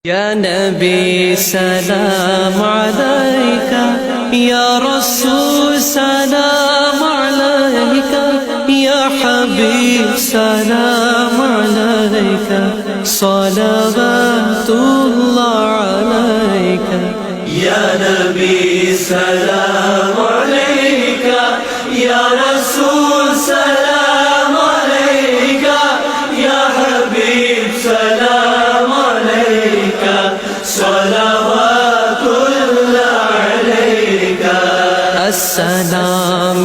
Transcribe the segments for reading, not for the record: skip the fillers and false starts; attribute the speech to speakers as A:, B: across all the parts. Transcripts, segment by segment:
A: يا نبي سلام عليك يا رسول سلام عليك يا حبيب سلام عليك صلوات الله عليك
B: يا نبي سلام عليك يا رسول سلام عليك يا حبيب سلام عليك صلوات الله عليك
A: السلام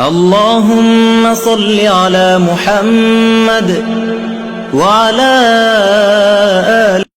B: اللهم صل على محمد وعلى آل